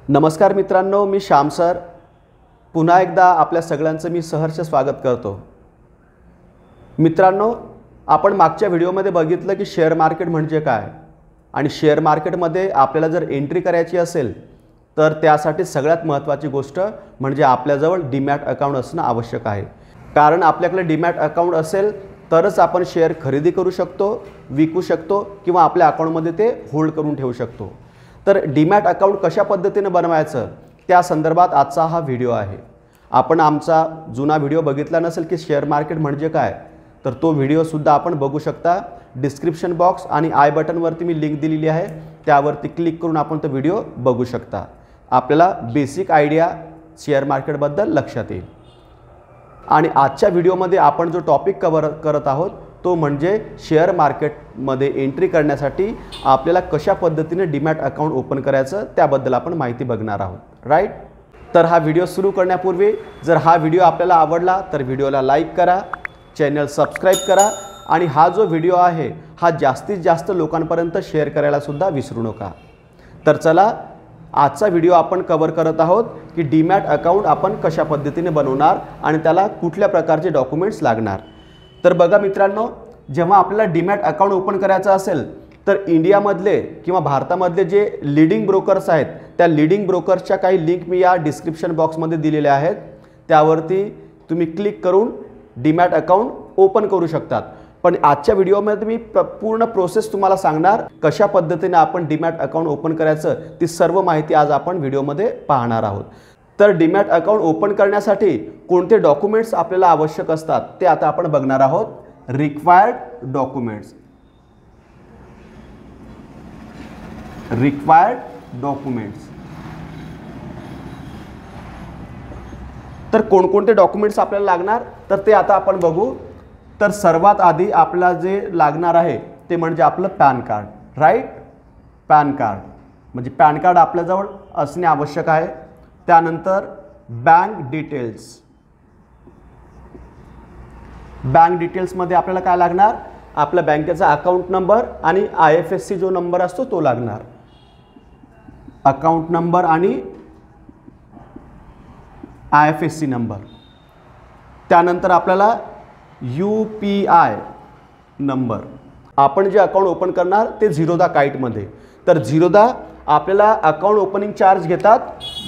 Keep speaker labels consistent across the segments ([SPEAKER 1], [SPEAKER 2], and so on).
[SPEAKER 1] नमस्कार मित्रांनो, मी श्याम सर पुन्हा एकदा आपल्या सगळ्यांचं मी सहर्ष स्वागत करतो। मित्रांनो, आपण मागच्या व्हिडिओमध्ये बघितलं की शेअर मार्केट म्हणजे काय आणि शेअर मार्केटमध्ये आपल्याला जर एंट्री करायची असेल तर त्यासाठी सगळ्यात महत्त्वाची गोष्ट म्हणजे आपल्याजवळ डीमॅट अकाउंट असणं आवश्यक आहे। कारण आपल्याकडे डीमॅट अकाउंट असेल तरच आपण शेअर खरेदी करू शकतो, विकू शकतो किंवा आपल्या अकाउंटमध्ये ते होल्ड करून ठेवू शकतो। तर डीमॅट अकाउंट कशा पद्धतीने बनवायचं त्या संदर्भात आजचा हा व्हिडिओ आहे। आपण आमचा जुना व्हिडिओ बघितला नसेल की शेअर मार्केट म्हणजे काय तर तो व्हिडिओ सुद्धा आपण बघू शकता। डिस्क्रिप्शन बॉक्स आणि आय बटनवरती मी लिंक दिलेली आहे, त्यावरती क्लिक करून आपण तो व्हिडिओ बघू शकता। आपल्याला बेसिक आयडिया शेअर मार्केटबद्दल लक्षात येईल। आणि आजच्या व्हिडिओमध्ये आपण जो टॉपिक कव्हर करत आहोत तो म्हणजे शेअर मार्केटमध्ये एंट्री करण्यासाठी आपल्याला कशा पद्धतीने डीमॅट अकाउंट ओपन करायचं त्याबद्दल आपण माहिती बघणार आहोत, राईट। तर हा व्हिडिओ सुरू करण्यापूर्वी जर हा व्हिडिओ आपल्याला आवडला तर व्हिडिओला लाईक करा, चॅनल सबस्क्राईब करा आणि हा जो व्हिडिओ आहे हा जास्तीत जास्त लोकांपर्यंत शेअर करायला सुद्धा विसरू नका। तर चला, आजचा व्हिडिओ आपण कव्हर करत आहोत की डीमॅट अकाउंट आपण कशा पद्धतीने बनवणार आणि त्याला कुठल्या प्रकारचे डॉक्युमेंट्स लागणार। तर बघा मित्रांनो, जेव्हा आपल्याला डीमॅट अकाउंट ओपन करायचं असेल तर इंडियामधले किंवा भारतामधले जे लीडिंग ब्रोकर्स आहेत त्या लीडिंग ब्रोकर्सच्या काही लिंक मी या डिस्क्रिप्शन बॉक्समध्ये दिलेल्या आहेत, त्यावरती तुम्ही क्लिक करून डीमॅट अकाउंट ओपन करू शकतात। पण आजच्या व्हिडिओमध्ये मी पूर्ण प्रोसेस तुम्हाला सांगणार कशा पद्धतीने आपण डीमॅट अकाउंट ओपन करायचं ती सर्व माहिती आज आपण व्हिडिओमध्ये पाहणार आहोत। तर डीमॅट अकाउंट ओपन करण्यासाठी कोणते डॉक्युमेंट्स आपल्याला आवश्यक असतात ते आता आपण बघणार आहोत। रिक्वायर्ड डॉक्युमेंट्स, तर कोणकोणते डॉक्युमेंट्स आपल्याला लागणार तर ते आता आपण बघू। तर सर्वात आधी आपल्याला जे लागणार आहे ते म्हणजे आपलं PAN card, right. PAN card म्हणजे पॅन कार्ड आपल्याजवळ असणे आवश्यक आहे। त्यानंतर बँक डिटेल्स, बँक डिटेल्समध्ये आपल्याला काय लागणार, आपल्या बँकेचा अकाउंट नंबर आणि IFSC जो नंबर असतो तो लागणार, अकाउंट नंबर आणि IFSC नंबर। त्यानंतर आपल्याला UPI नंबर, आपण जे अकाउंट ओपन करणार ते झिरोदा काईटमध्ये, तर झिरोदा आपल्याला अकाउंट ओपनिंग चार्ज घेतात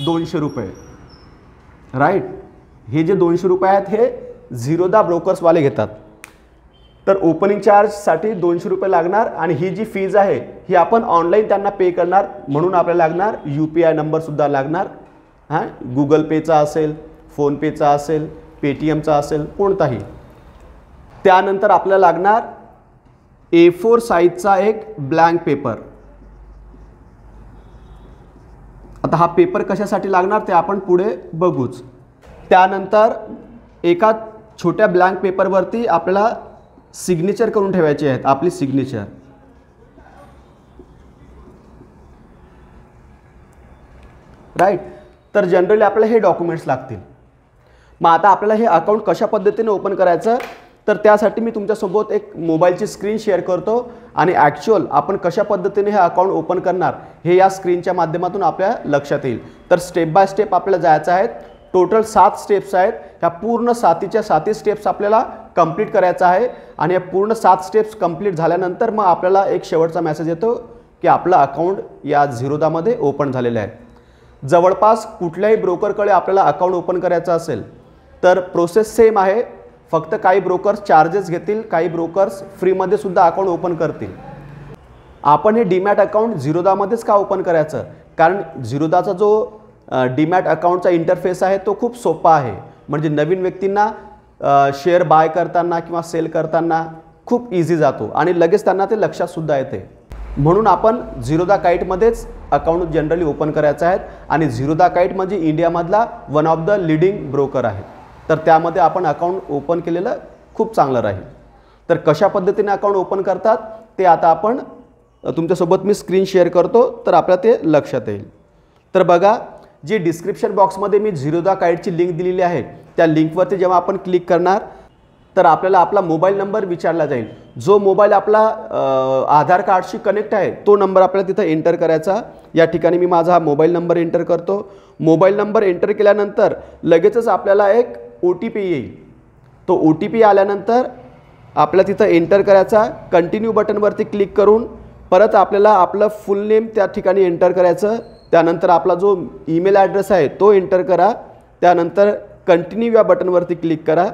[SPEAKER 1] 200 रुपये, राईट। हे जे 200 रुपये आहेत हे झिरोदा ब्रोकर्सवाले घेतात। तर ओपनिंग चार्जसाठी 200 रुपये लागणार आणि ही जी फीज आहे ही आपण ऑनलाईन त्यांना पे करणार, म्हणून आपल्याला लागणार UPI नंबरसुद्धा लागणार। हां, गुगल पेचा असेल, फोनपेचा असेल, पेटीएमचा असेल, कोणताही। त्यानंतर आपल्याला लागणार A4 साईजचा एक ब्लँक पेपर। आता हा पेपर कशासाठी लागणार ते आपण पुढे बघूच। त्यानंतर एका छोट्या ब्लँक पेपरवरती आपल्याला सिग्नेचर करून ठेवायची आहेत, आपली सिग्नेचर, राईट। तर जनरली आपल्याला हे डॉक्युमेंट्स लागतील। मग आता आपल्याला हे अकाउंट कशा पद्धतीने ओपन करायचं तर त्यासाठी मी तुमच्यासोबत एक मोबाईलची स्क्रीन शेअर करतो आणि ॲक्च्युअल आपण कशा पद्धतीने हे अकाउंट ओपन करणार हे या स्क्रीनच्या माध्यमातून आपल्या लक्षात येईल। तर स्टेप बाय स्टेप आपल्याला जायचं आहे। टोटल 7 स्टेप्स आहेत, ह्या पूर्ण 7च्या 7 स्टेप्स आपल्याला कंप्लीट करायचं आहे आणि या पूर्ण 7 स्टेप्स कंप्लीट झाल्यानंतर मग आपल्याला एक शेवटचा मेसेज येतो की आपलं अकाउंट या झिरोदामध्ये ओपन झालेलं आहे। जवळपास कुठल्याही ब्रोकरकडे आपल्याला अकाउंट ओपन करायचं असेल तर प्रोसेस सेम आहे, फक्त काही ब्रोकर्स चार्जेस घेतील, काही ब्रोकर्स फ्रीमध्ये सुद्धा अकाउंट ओपन करतील। आपण हे डीमॅट अकाउंट झिरोदामध्येच का ओपन करायचं, कारण झिरोदाचा जो डीमॅट अकाउंटचा इंटरफेस आहे तो खूप सोपा आहे, म्हणजे नवीन व्यक्तींना शेअर बाय करताना किंवा सेल करताना खूप इझी जातो आणि लगेच त्यांना ते लक्षात सुद्धा येते। म्हणून आपण झिरोदा काईटमध्येच अकाउंट जनरली ओपन करायचं आहे आणि झिरोदा काईट म्हणजे इंडियामधला one of the leading broker आहे, तर त्यामध्ये आपण अकाउंट ओपन केलेलं खूप चांगलं राहील। तर कशा पद्धतीने अकाउंट ओपन करतात ते आता आपण तुमच्यासोबत मी स्क्रीन शेअर करतो तर आपल्याला ते लक्षात येईल। तर बघा, जी डिस्क्रिप्शन बॉक्समध्ये मी झिरोदा काईटची लिंक दिलेली आहे त्या लिंकवरती जेव्हा आपण क्लिक करणार तर आपल्याला आपला मोबाईल नंबर विचारला जाईल। जो मोबाईल आपला आधार कार्डशी कनेक्ट आहे तो नंबर आपल्याला तिथं एंटर करायचा। या ठिकाणी मी माझा हा मोबाईल नंबर एंटर करतो। मोबाईल नंबर एंटर केल्यानंतर लगेचच आपल्याला एक OTP येईल। तो OTP आल्यानंतर आपल्याला तिथं एंटर करायचा। कंटिन्यू बटनवरती क्लिक करून परत आपल्याला आपलं फुल नेम त्या ठिकाणी एंटर करायचं। त्यानंतर आपला जो ईमेल ॲड्रेस आहे तो एंटर करा। त्यानंतर कंटिन्यू या बटनवरती क्लिक करा।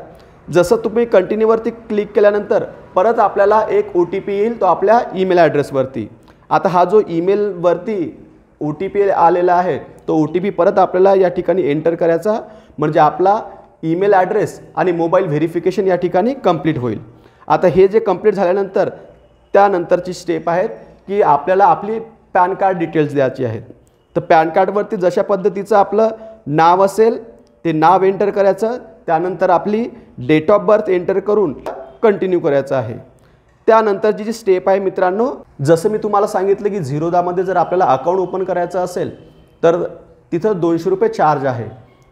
[SPEAKER 1] जसं तुम्ही कंटिन्यूवरती क्लिक केल्यानंतर परत आपल्याला एक OTP येईल, तो आपल्या ईमेल ॲड्रेसवरती। आता हा जो ईमेलवरती OTP आलेला आहे तो OTP परत आपल्याला या ठिकाणी एंटर करायचा, म्हणजे आपला ईमेल ॲड्रेस आणि मोबाईल व्हेरिफिकेशन या ठिकाणी कंप्लीट होईल। आता हे जे कंप्लीट झाल्यानंतर त्यानंतरची स्टेप आहेत की आपल्याला आपली पॅन कार्ड डिटेल्स द्यायची आहेत। तर पॅन कार्डवरती जशा पद्धतीचं आपलं नाव असेल ते नाव एंटर करायचं। त्यानंतर आपली डेट ऑफ बर्थ एंटर करून कंटिन्यू करायचं आहे। त्यानंतरची जी स्टेप आहे मित्रांनो, जसं मी तुम्हाला सांगितलं की झिरोदामध्ये जर आपल्याला अकाउंट ओपन करायचं असेल तर तिथं 200 रुपये चार्ज आहे।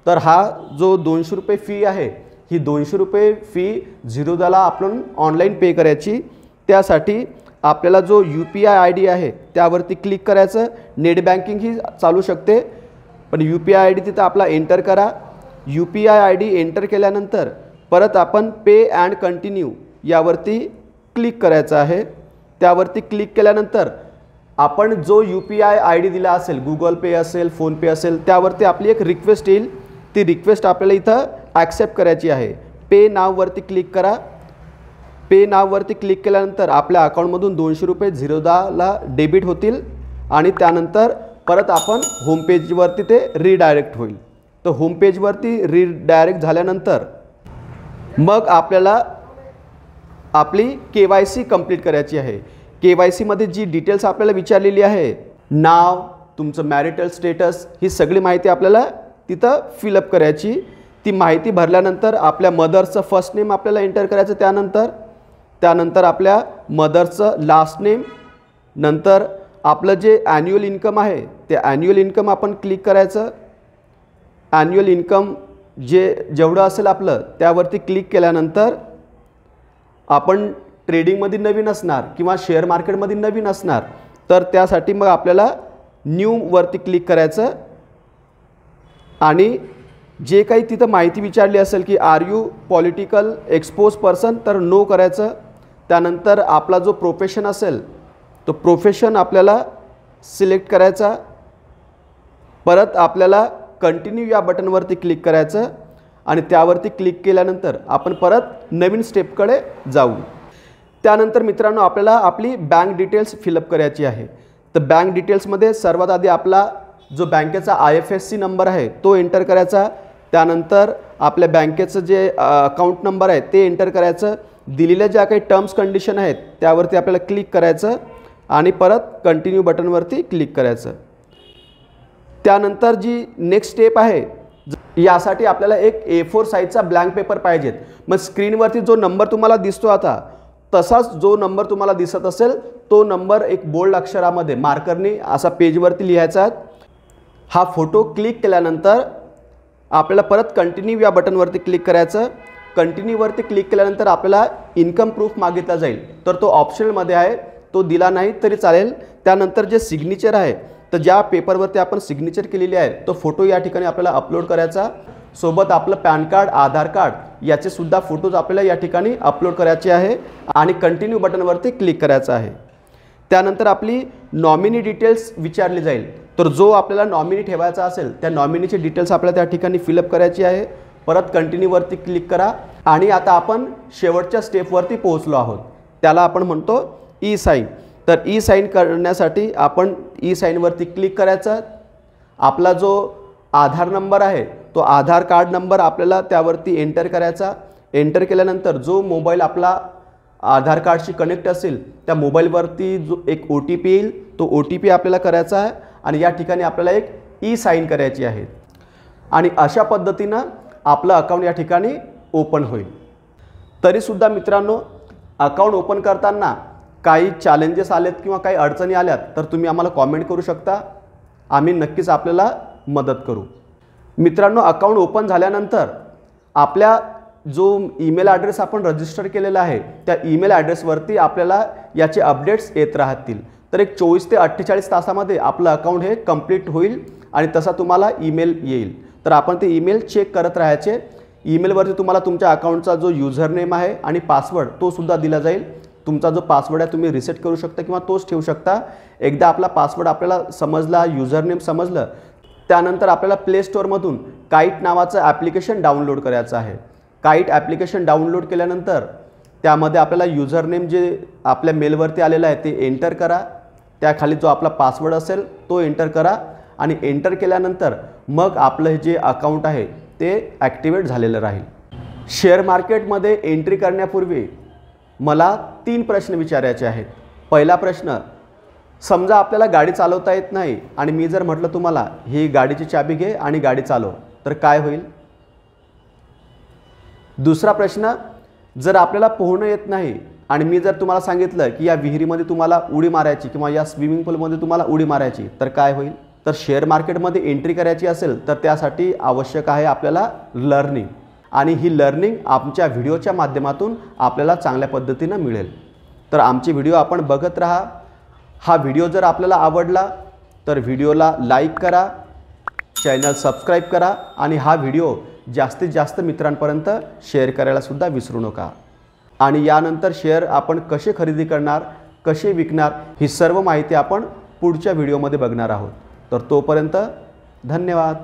[SPEAKER 1] तर हा जो 200 रुपये फी आहे, ही 200 रुपये फी झिरोदाला आपण ऑनलाईन पे करायची। त्यासाठी आपल्याला जो UPI ID आहे त्यावरती क्लिक करायचं। नेट बँकिंग ही चालू शकते, पण UPI ID तिथं आपला एंटर करा। UPI ID एंटर केल्यानंतर परत आपण पे अँड कंटिन्यू यावरती क्लिक करायचं आहे। त्यावरती क्लिक केल्यानंतर आपण जो UPI ID दिला असेल, गुगल पे असेल, फोनपे असेल, त्यावरती आपली एक रिक्वेस्ट येईल। ती रिक्वेस्ट आपल्याला इथं ॲक्सेप्ट करायची आहे। पे नाववरती क्लिक करा। पे नाववरती क्लिक केल्यानंतर आपल्या अकाउंटमधून 200 रुपये झिरोदाला डेबिट होतील आणि त्यानंतर परत आपण होम पेजवरती ते रिडायरेक्ट होईल। तर होम पेजवरती रिडायरेक्ट झाल्यानंतर मग आपल्याला आपली KYC कंप्लीट करायची आहे। KYC मध्ये जी डिटेल्स आपल्याला विचारलेली आहे, नाव, तुमचं मॅरिटल स्टेटस, ही सगळी माहिती आपल्याला तिथं फिलअप करायची। ती माहिती भरल्यानंतर आपल्या मदरचं फर्स्ट नेम आपल्याला एंटर करायचं। त्यानंतर आपल्या मदरचं लास्ट नेम, नंतर आपलं जे ॲन्युअल इन्कम आहे ते ॲन्युअल इन्कम आपण क्लिक करायचं। ॲन्युअल इन्कम जेवढं असेल आपलं त्यावरती क्लिक केल्यानंतर आपण ट्रेडिंगमध्ये नवीन असणार किंवा शेअर मार्केटमध्ये नवीन असणार, तर त्यासाठी मग आपल्याला न्यूवरती क्लिक करायचं आणि जे काही तिथं माहिती विचारली असेल की are you political expose person, तर नो करायचं। त्यानंतर आपला जो प्रोफेशन असेल तो प्रोफेशन आपल्याला सिलेक्ट करायचा। परत आपल्याला कंटिन्यू या बटनवरती क्लिक करायचं आणि त्यावरती क्लिक केल्यानंतर आपण परत नवीन स्टेपकडे जाऊ। त्यानंतर मित्रांनो आपल्याला आपली बँक डिटेल्स फिलअप करायची आहे। तर बँक डिटेल्समध्ये सर्वात आधी आपला जो बँकेचा IFSC नंबर आहे तो एंटर करायचा। त्यानंतर आपल्या बँकेचं जे अकाउंट नंबर आहे ते एंटर करायचं। दिलेल्या ज्या काही टर्म्स कंडिशन आहेत त्यावरती आपल्याला क्लिक करायचं आणि परत कंटिन्यू बटनवरती क्लिक करायचं। त्यानंतर जी नेक्स्ट स्टेप आहे, यासाठी आपल्याला एक A4 साईजचा ब्लँक पेपर पाहिजेत। मग स्क्रीनवरती जो नंबर तुम्हाला दिसतो आता, तसाच जो नंबर तुम्हाला दिसत असेल तो नंबर एक बोल्ड अक्षरामध्ये मार्करने असा पेजवरती लिहायचा। हा फोटो क्लिक केल्यानंतर आपल्याला परत कंटिन्यू या बटनवरती क्लिक करायचं। कंटिन्यूवरती क्लिक केल्यानंतर आपल्याला इन्कम प्रूफ मागितला जाईल, तर तो ऑप्शनलमध्ये आहे, तो दिला नाही तरी चालेल। त्यानंतर जे सिग्नेचर आहे, तर ज्या पेपरवरती आपण सिग्नेचर केलेली आहे तो फोटो या ठिकाणी आपल्याला अपलोड करायचा। सोबत आपलं पॅन कार्ड, आधार कार्ड याचे सुद्धा फोटोज आपल्याला या ठिकाणी अपलोड करायचे आहे आणि कंटिन्यू बटनवरती क्लिक करायचं आहे। त्यानंतर आपली नॉमिनी डिटेल्स विचारली जाईल, तर जो आपल्याला नॉमिनी ठेवायचा असेल त्या नॉमिनीची डिटेल्स आपल्याला त्या ठिकाणी फिलअप करायची आहे। परत कंटिन्यूवरती क्लिक करा आणि आता आपण शेवटच्या स्टेपवरती पोहोचलो आहोत, त्याला आपण म्हणतो ई साईन। तर ई साईन करण्यासाठी आपण ई साईनवरती क्लिक करायचं। आपला जो आधार नंबर आहे तो आधार कार्ड नंबर आपल्याला त्यावरती एंटर करायचा। एंटर केल्यानंतर जो मोबाईल आपला आधार कार्डशी कनेक्ट असेल त्या मोबाईलवरती जो एक OTP येईल तो OTP आपल्याला करायचा आहे आणि या ठिकाणी आपल्याला एक ई साईन करायची आहे आणि अशा पद्धतीनं आपलं अकाउंट या ठिकाणी ओपन होईल। तरीसुद्धा मित्रांनो, अकाउंट ओपन करताना काही चॅलेंजेस आलेत किंवा काही अडचणी आल्यात तर तुम्ही आम्हाला कॉमेंट करू शकता, आम्ही नक्कीच आपल्याला मदत करू। मित्रांनो, अकाउंट ओपन झाल्यानंतर आपल्या जो ईमेल ॲड्रेस आपण रजिस्टर केलेला आहे त्या ईमेल ॲड्रेसवरती आपल्याला याचे अपडेट्स येत राहतील। तर एक 24 ते 48 तासामध्ये आपलं अकाउंट हे कंप्लीट होईल आणि तसा तुम्हाला ईमेल येईल। तर आपण ते ईमेल चेक करत राहायचे। ईमेलवरती तुम्हाला तुमच्या अकाउंटचा जो युजर नेम आहे आणि पासवर्ड तो सुद्धा दिला जाईल। तुमचा जो पासवर्ड आहे तुम्ही रिसेट करू शकता किंवा तोच ठेवू शकता। एकदा आपला पासवर्ड आपल्याला समजला, युजर नेम समजलं, त्यानंतर आपल्याला प्ले स्टोअरमधून काईट नावाचं ॲप्लिकेशन डाउनलोड करायचं आहे। काईट ॲप्लिकेशन डाउनलोड केल्यानंतर त्यामध्ये आपल्याला युजर नेम जे आपल्या मेलवरती आलेलं आहे ते एंटर करा, त्याखाली जो आपला पासवर्ड असेल तो एंटर करा आणि एंटर केल्यानंतर मग आपलं जे अकाउंट आहे ते ॲक्टिवेट झालेलं राहील। शेअर मार्केटमध्ये एंट्री करण्यापूर्वी मला 3 प्रश्न विचारायचे आहेत। पहिला प्रश्न, समजा आपल्याला गाडी चालवता येत नाही आणि मी जर म्हटलं तुम्हाला ही गाडीची चाबी घे आणि गाडी चालव, तर काय होईल? दुसरा प्रश्न, जर आपल्याला पोहणं येत नाही आणि मी जर तुम्हाला सांगितलं की या विहिरीमध्ये तुम्हाला उडी मारायची किंवा या स्विमिंग पूलमध्ये तुम्हाला उडी मारायची, तर काय होईल? तर शेअर मार्केटमध्ये एंट्री करायची असेल तर त्यासाठी आवश्यक आहे आपल्याला लर्निंग, आणि ही लर्निंग आमच्या व्हिडिओच्या माध्यमातून आपल्याला चांगल्या पद्धतीनं मिळेल। तर आमचे व्हिडिओ आपण बघत राहा। हा व्हिडिओ जर आपल्याला आवडला तर व्हिडिओला लाईक करा, चॅनल सबस्क्राईब करा आणि हा व्हिडिओ जास्तीत जास्त मित्रांपर्यंत शेअर करायला सुद्धा विसरू नका। आणि यानंतर शेअर आपण कसे खरेदी करणार, कसे विकणार, ही सर्व माहिती आपण पुढच्या व्हिडिओमध्ये बघणार आहोत। तर तोपर्यंत धन्यवाद।